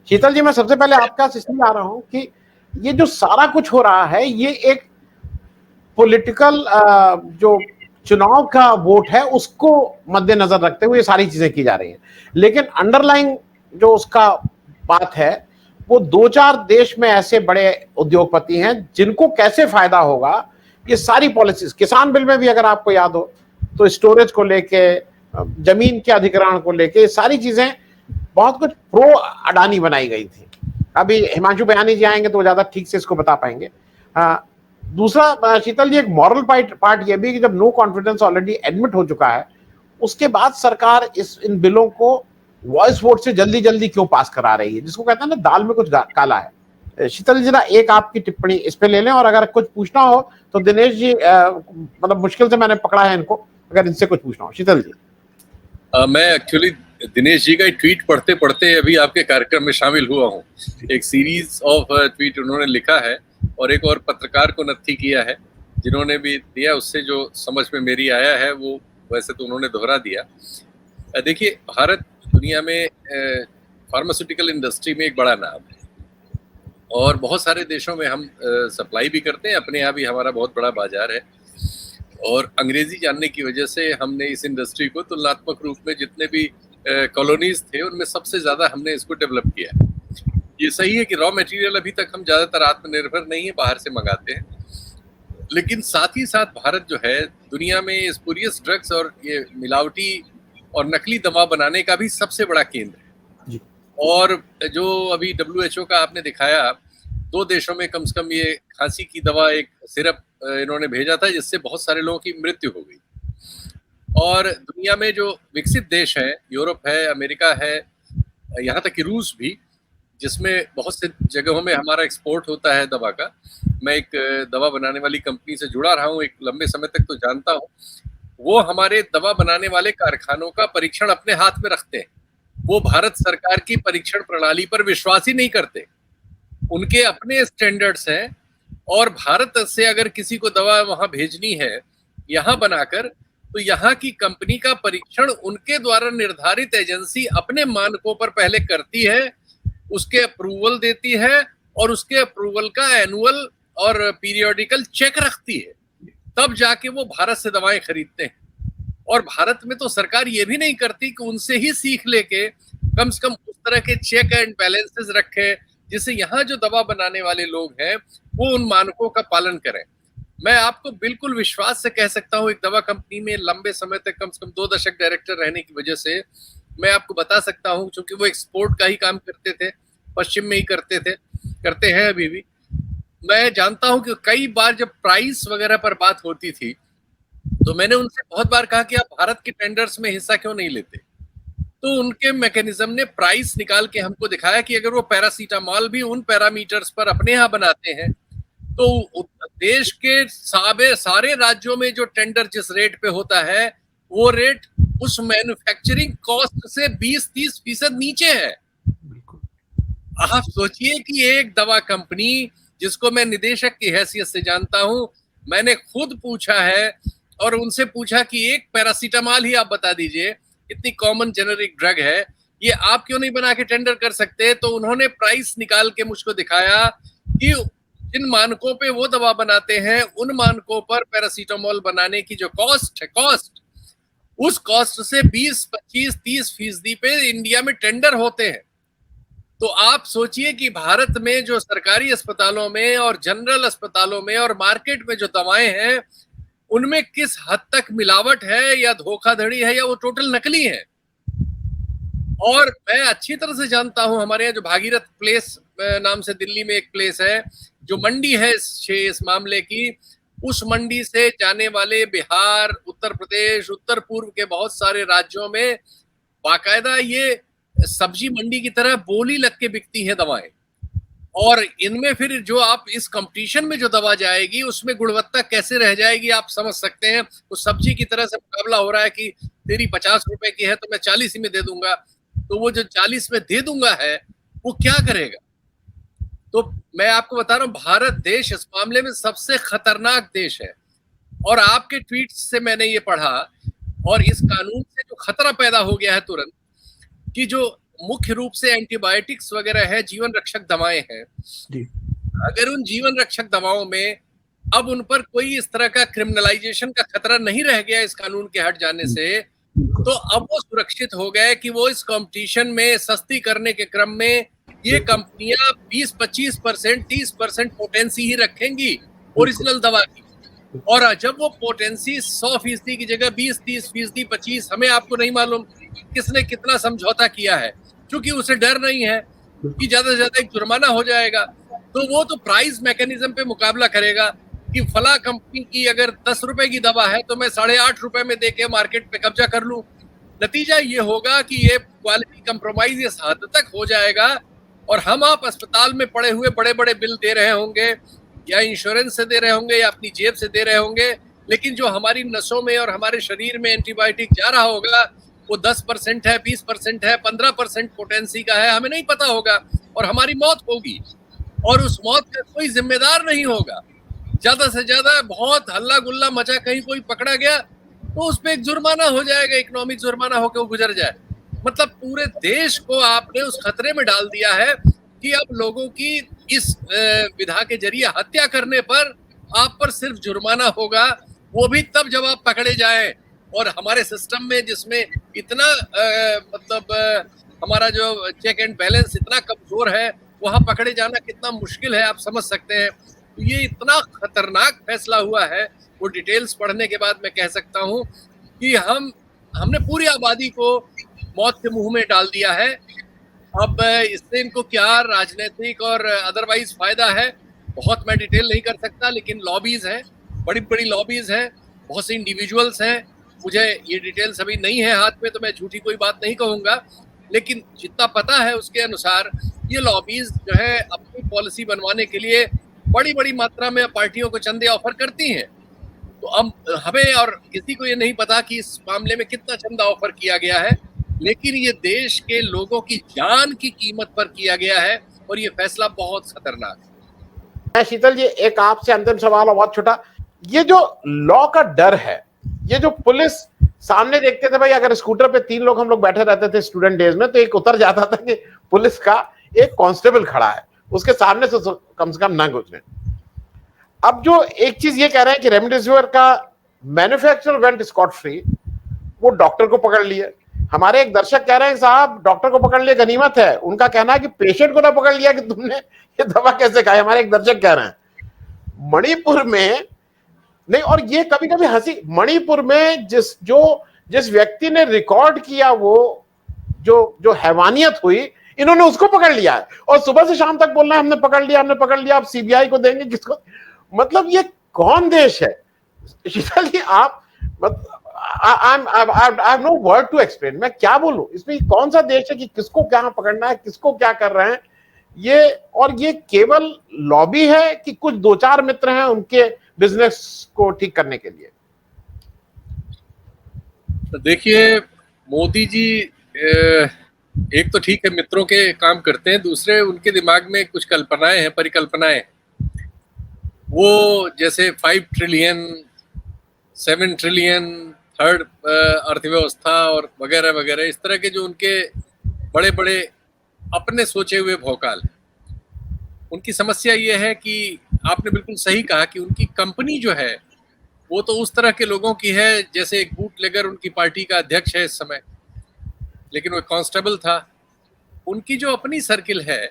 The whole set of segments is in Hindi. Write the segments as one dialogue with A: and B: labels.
A: शीतल जी, मैं सबसे पहले आपके पास इसलिए आ रहा हूं कि ये जो सारा कुछ हो रहा है, ये एक पॉलिटिकल जो चुनाव का वोट है उसको मद्देनजर रखते हुए ये सारी चीजें की जा रही हैं। लेकिन अंडरलाइंग जो उसका बात है, वो दो चार देश में ऐसे बड़े उद्योगपति हैं जिनको कैसे फायदा होगा, ये सारी पॉलिसीज, किसान बिल में भी अगर आपको याद हो तो स्टोरेज को लेके, जमीन के अधिग्रहण को लेके, सारी चीजें बहुत कुछ प्रो अडानी बनाई गई थी। अभी हिमांशु बयानी जी आएंगे तो ज्यादा ठीक से इसको बता पाएंगे। दूसरा शीतल जी, एक मॉरल पार्ट ये भी कि जब नो कॉन्फिडेंस ऑलरेडी एडमिट हो चुका है, उसके बाद सरकार इन बिलों को वॉइस वोट से जल्दी जल्दी क्यों पास करा रही है, जिसको कहते हैं ना दाल में कुछ काला है। शीतल जी, जरा एक आपकी टिप्पणी इस पे ले लें, और अगर कुछ पूछना हो तो दिनेश जी, मतलब मुश्किल से मैंने पकड़ा है इनको, अगर इनसे कुछ पूछना हो। शीतल जी।
B: मैं एक्चुअली दिनेश जी का ट्वीट पढ़ते पढ़ते अभी आपके कार्यक्रम में शामिल हुआ हूँ। एक सीरीज ऑफ ट्वीट उन्होंने लिखा है और एक और पत्रकार को नत्थी किया है, जिन्होंने भी दिया, उससे जो समझ में मेरी आया है वो वैसे तो उन्होंने दोहरा दिया। देखिए, भारत दुनिया में फार्मास्यूटिकल इंडस्ट्री में एक बड़ा नाम है और बहुत सारे देशों में हम सप्लाई भी करते हैं, अपने यहाँ भी हमारा बहुत बड़ा बाजार है। और अंग्रेजी जानने की वजह से हमने इस इंडस्ट्री को तुलनात्मक रूप में जितने भी कॉलोनीज थे उनमें सबसे ज्यादा हमने इसको डेवलप किया है। ये सही है कि रॉ मटेरियल अभी तक हम ज्यादातर आत्मनिर्भर नहीं है, बाहर से मंगाते हैं, लेकिन साथ ही साथ भारत जो है दुनिया में स्पूरियस ड्रग्स और ये मिलावटी और नकली दवा बनाने का भी सबसे बड़ा केंद्र है। और जो अभी WHO का आपने दिखाया, 2 देशों में कम से कम ये खांसी की दवा, एक सिरप इन्होंने भेजा था जिससे बहुत सारे लोगों की मृत्यु हो गई। और दुनिया में जो विकसित देश है, यूरोप है, अमेरिका है, यहाँ तक कि रूस भी, जिसमें बहुत से जगहों में हमारा एक्सपोर्ट होता है दवा का। मैं एक दवा बनाने वाली कंपनी से जुड़ा रहा हूँ एक लंबे समय तक, तो जानता हूँ। वो हमारे दवा बनाने वाले कारखानों का परीक्षण अपने हाथ में रखते हैं। वो भारत सरकार की परीक्षण प्रणाली पर विश्वास ही नहीं करते। उनके अपने स्टैंडर्ड्स हैं और भारत से अगर किसी को दवा वहां भेजनी है यहाँ बनाकर, तो यहाँ की कंपनी का परीक्षण उनके द्वारा निर्धारित एजेंसी अपने मानकों पर पहले करती है, उसके अप्रूवल देती है और उसके अप्रूवल का एनुअल और पीरियोडिकल चेक रखती है, तब जाके वो भारत से दवाएं खरीदते हैं। और भारत में तो सरकार ये भी नहीं करती कि उनसे ही सीख लेके कम से कम उस तरह के चेक एंड बैलेंसेस रखे जिससे यहाँ जो दवा बनाने वाले लोग हैं वो उन मानकों का पालन करें। मैं आपको बिल्कुल विश्वास से कह सकता हूँ, एक दवा कंपनी में लंबे समय तक कम से कम 2 दशक डायरेक्टर रहने की वजह से मैं आपको बता सकता हूँ, क्योंकि वो एक्सपोर्ट का ही काम करते थे, पश्चिम में ही करते हैं अभी भी। मैं जानता हूँ कि कई बार जब प्राइस वगैरह पर बात होती थी तो मैंने उनसे बहुत बार कहा कि आप भारत के टेंडर्स में हिस्सा क्यों नहीं लेते। तो उनके मैकेनिज्म ने प्राइस निकाल के हमको दिखाया कि अगर वो पैरासीटामॉल भी उन पैरामीटर्स पर अपने यहाँ बनाते हैं तो देश के सारे राज्यों में जो टेंडर जिस रेट पे होता है वो रेट उस मैन्युफैक्चरिंग कॉस्ट से 20-30% नीचे है। आप सोचिए कि एक दवा कंपनी जिसको मैं निदेशक की हैसियत से जानता हूं, मैंने खुद पूछा है और उनसे पूछा कि एक पैरासीटामॉल ही आप बता दीजिए, इतनी कॉमन जेनेरिक ड्रग है, ये आप क्यों नहीं बना के टेंडर कर सकते। तो उन्होंने प्राइस निकाल के मुझको दिखाया कि जिन मानकों पे वो दवा बनाते हैं उन मानकों पर पैरासीटामॉल बनाने की जो कॉस्ट है, उस कॉस्ट से 20-25-30% पे इंडिया में टेंडर होते हैं। तो आप सोचिए कि भारत में जो सरकारी अस्पतालों में और जनरल अस्पतालों में और मार्केट में जो दवाएं हैं उनमें किस हद तक मिलावट है या धोखाधड़ी है या वो टोटल नकली है। और मैं अच्छी तरह से जानता हूं, हमारे यहाँ जो भागीरथ प्लेस नाम से दिल्ली में एक प्लेस है जो मंडी है इस मामले की, उस मंडी से जाने वाले बिहार, उत्तर प्रदेश, उत्तर पूर्व के बहुत सारे राज्यों में बाकायदा ये सब्जी मंडी की तरह बोली लग के बिकती है दवाएं। और इनमें फिर जो आप इस कंपटीशन में जो दवा जाएगी उसमें गुणवत्ता कैसे रह जाएगी आप समझ सकते हैं। उस सब्जी की तरह से मुकाबला हो रहा है कि तेरी 50 रुपए की है तो मैं 40 ही में दे दूंगा, तो वो जो 40 में दे दूंगा है वो क्या करेगा। तो मैं आपको बता रहा हूँ, भारत देश इस मामले में सबसे खतरनाक देश है। और आपके ट्वीट से मैंने ये पढ़ा और इस कानून से जो खतरा पैदा हो गया है तुरंत, कि जो मुख्य रूप से एंटीबायोटिक्स वगैरह है, जीवन रक्षक दवाएं हैं
A: जी।
B: अगर उन जीवन रक्षक दवाओं में अब उन पर कोई इस तरह का क्रिमिनलाइजेशन का खतरा नहीं रह गया इस कानून के हट जाने से, तो अब वो सुरक्षित हो गए कि वो इस कंपटीशन में सस्ती करने के क्रम में ये कंपनियां 20-25%, 30% पोटेंसी ही रखेंगी ओरिजिनल दवा की, और जब वो पोटेंसी 100% की जगह 20-30%, 25%, हमें आपको नहीं मालूम किसने कितना समझौता किया है, क्योंकि उसे डर नहीं है कि ज्यादा से ज्यादा एक जुर्माना हो जाएगा, तो वो तो प्राइस मैकेनिज्म पे मुकाबला करेगा कि फला कंपनी की अगर 10 रुपए की दवा है तो मैं 8.5 रुपए में देके मार्केट पे कब्जा कर लूं। नतीजा ये होगा कि ये क्वालिटी कंप्रोमाइज इस हद तक हो जाएगा और हम आप अस्पताल में पड़े हुए बड़े बड़े बिल दे रहे होंगे, या इंश्योरेंस से दे रहे होंगे, या अपनी जेब से दे रहे होंगे, लेकिन जो हमारी नसों में और हमारे शरीर में एंटीबायोटिक जा रहा होगा वो 10% है, 20% है, 15% पोटेंसी का है, हमें नहीं पता होगा, और हमारी मौत होगी, और उस मौत का कोई जिम्मेदार नहीं होगा। ज्यादा से ज्यादा बहुत हल्ला गुल्ला मचा, कहीं कोई पकड़ा गया तो उस पर एक जुर्माना हो जाएगा, इकोनॉमिक जुर्माना होकर वो गुजर जाए। मतलब पूरे देश को आपने उस खतरे में डाल दिया है कि अब लोगों की इस विधा के जरिए हत्या करने पर आप पर सिर्फ जुर्माना होगा, वो भी तब जब आप पकड़े जाएं। और हमारे सिस्टम में जिसमें इतना हमारा जो चेक एंड बैलेंस इतना कमजोर है, वहां पकड़े जाना कितना मुश्किल है आप समझ सकते हैं। तो ये इतना खतरनाक फैसला हुआ है, वो डिटेल्स पढ़ने के बाद मैं कह सकता हूँ कि हमने पूरी आबादी को मौत के मुंह में डाल दिया है। अब इससे इनको क्या राजनीतिक और अदरवाइज फायदा है, बहुत मैं डिटेल नहीं कर सकता, लेकिन लॉबीज हैं, बड़ी बड़ी लॉबीज हैं, बहुत से इंडिविजुअल्स हैं, मुझे ये डिटेल्स अभी नहीं है हाथ में तो मैं झूठी कोई बात नहीं कहूंगा, लेकिन जितना पता है उसके अनुसार ये लॉबीज जो है अपनी पॉलिसी बनवाने के लिए बड़ी बड़ी मात्रा में पार्टियों को चंदे ऑफर करती हैं। तो अब हमें और किसी को ये नहीं पता कि इस मामले में कितना चंदा ऑफर किया गया है, लेकिन ये देश के लोगों की जान की कीमत पर किया गया है और ये फैसला बहुत खतरनाक है।
A: शीतल जी, एक आपसे अंतिम सवाल और बहुत छोटा, ये जो लॉ का डर है, ये जो पुलिस सामने देखते थे भाई, अगर स्कूटर पे 3 लोग हम लोग बैठे रहते थे स्टूडेंट डेज में, तो एक उतर जाता था कि पुलिस का एक कांस्टेबल खड़ा है, उसके सामने से कम न गुजरे। अब जो एक चीज ये कह रहे हैं कि रेमडेसिविर का मैन्युफैक्चरर वेंट स्कॉट फ्री, वो डॉक्टर को पकड़ लिए। हमारे एक दर्शक कह रहे हैं साहब डॉक्टर को पकड़ लिए गनीमत है, उनका कहना है कि पेशेंट को ना पकड़ लिया कि तुमने ये दवा कैसे खाई। हमारे एक दर्शक कह रहे हैं मणिपुर में नहीं, और ये कभी कभी हंसी, मणिपुर में जिस व्यक्ति ने रिकॉर्ड किया वो जो हैवानियत हुई, इन्होंने उसको पकड़ लिया है और सुबह से शाम तक बोलना है हमने पकड़ लिया, आप सीबीआई को देंगे किसको। मतलब ये कौन देश है शीतल जी? आप I have no word to explain, मैं क्या बोलूं इसमें, कौन सा देश है कि किसको क्या पकड़ना है, किसको क्या कर रहे हैं ये, और ये केवल लॉबी है कि कुछ 2-4 मित्र हैं उनके बिजनेस को ठीक करने के लिए?
B: तो देखिए मोदी जी एक तो ठीक है मित्रों के काम करते हैं, दूसरे उनके दिमाग में कुछ कल्पनाएं हैं, परिकल्पनाएं, वो जैसे 5 ट्रिलियन 7 ट्रिलियन थर्ड अर्थव्यवस्था और वगैरह वगैरह, इस तरह के जो उनके बड़े बड़े अपने सोचे हुए भौकाल। उनकी समस्या ये है कि आपने बिल्कुल सही कहा कि उनकी कंपनी जो है वो तो उस तरह के लोगों की है जैसे एक बूटलेगर उनकी पार्टी का अध्यक्ष है इस समय, लेकिन वो कांस्टेबल था। उनकी जो अपनी सर्किल है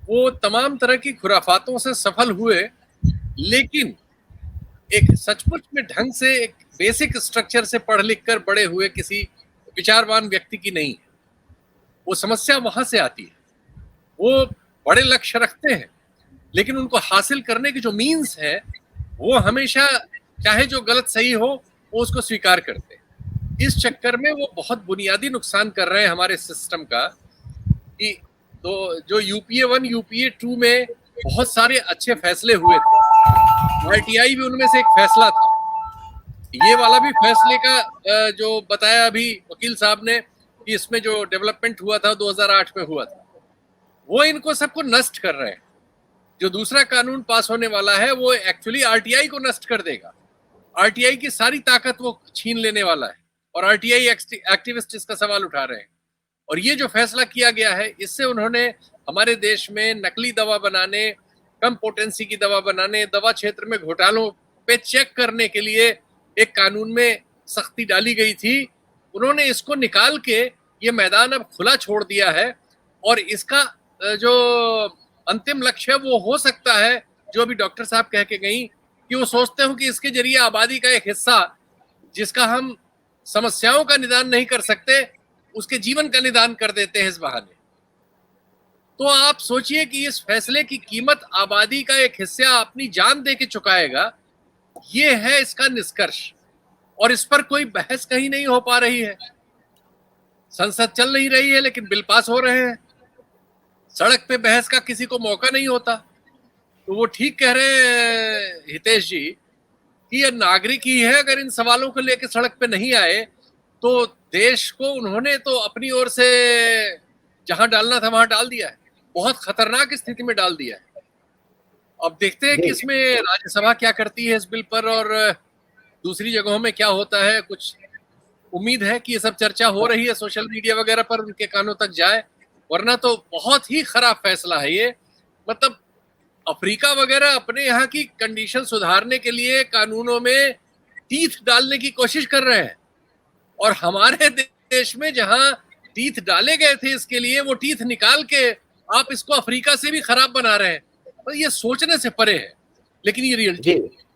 B: वो तमाम तरह की खुराफातों से सफल हुए, लेकिन एक सचमुच में ढंग से एक बेसिक स्ट्रक्चर से पढ़ लिख कर बड़े हुए किसी विचारवान व्यक्ति की नहीं है। वो समस्या वहां से आती है, वो बड़े लक्ष्य रखते हैं लेकिन उनको हासिल करने के जो मीन्स है वो हमेशा चाहे जो गलत सही हो वो उसको स्वीकार करते हैं। इस चक्कर में वो बहुत बुनियादी नुकसान कर रहे हैं हमारे सिस्टम का कि तो जो यूपीए 1 यूपीए 2 में बहुत सारे अच्छे फैसले हुए थे, आरटीआई भी उनमें से एक फैसला था। ये वाला भी फैसले का जो बताया अभी वकील साहब ने कि इसमें जो डेवलपमेंट हुआ था 2008 में हुआ था, वो इनको सबको नष्ट कर रहे हैं। जो दूसरा कानून पास होने वाला है वो एक्चुअली आरटीआई को नष्ट कर देगा, आरटीआई की सारी ताकत वो छीन लेने वाला है और आरटीआई एक्टिविस्ट इसका सवाल उठा रहे हैं। और ये जो फैसला किया गया है, इससे उन्होंने हमारे देश में नकली दवा बनाने, कम पोटेंसी की दवा बनाने, दवा क्षेत्र में घोटालों पे चेक करने के लिए एक कानून में सख्ती डाली गई थी, उन्होंने इसको निकाल के ये मैदान अब खुला छोड़ दिया है। और इसका जो अंतिम लक्ष्य है वो हो सकता है, जो अभी डॉक्टर साहब कह के गई, कि वो सोचते हो कि इसके जरिए आबादी का एक हिस्सा जिसका हम समस्याओं का निदान नहीं कर सकते, उसके जीवन का निदान कर देते हैं इस बहाने। तो आप सोचिए कि इस फैसले की कीमत आबादी का एक हिस्सा अपनी जान दे के चुकाएगा, ये है इसका निष्कर्ष। और इस पर कोई बहस कहीं नहीं हो पा रही है। संसद चल नहीं रही है लेकिन बिल पास हो रहे हैं, सड़क पे बहस का किसी को मौका नहीं होता। तो वो ठीक कह रहे हैं हितेश जी कि ये नागरिक ही है, अगर इन सवालों को लेकर सड़क पे नहीं आए तो देश को उन्होंने तो अपनी ओर से जहां डालना था वहां डाल दिया है, बहुत खतरनाक स्थिति में डाल दिया है। अब देखते हैं कि इसमें राज्यसभा क्या करती है इस बिल पर, और दूसरी जगहों में क्या होता है। कुछ उम्मीद है कि ये सब चर्चा हो रही है सोशल मीडिया वगैरह पर, उनके कानों तक जाए, वरना तो बहुत ही खराब फैसला है ये। मतलब अफ्रीका वगैरह अपने यहाँ की कंडीशन सुधारने के लिए कानूनों में टीथ डालने की कोशिश कर रहे हैं, और हमारे देश में जहां टीथ डाले गए थे इसके लिए, वो टीथ निकाल के आप इसको अफ्रीका से भी खराब बना रहे हैं। तो ये सोचने से परे है, लेकिन ये रियलिटी है।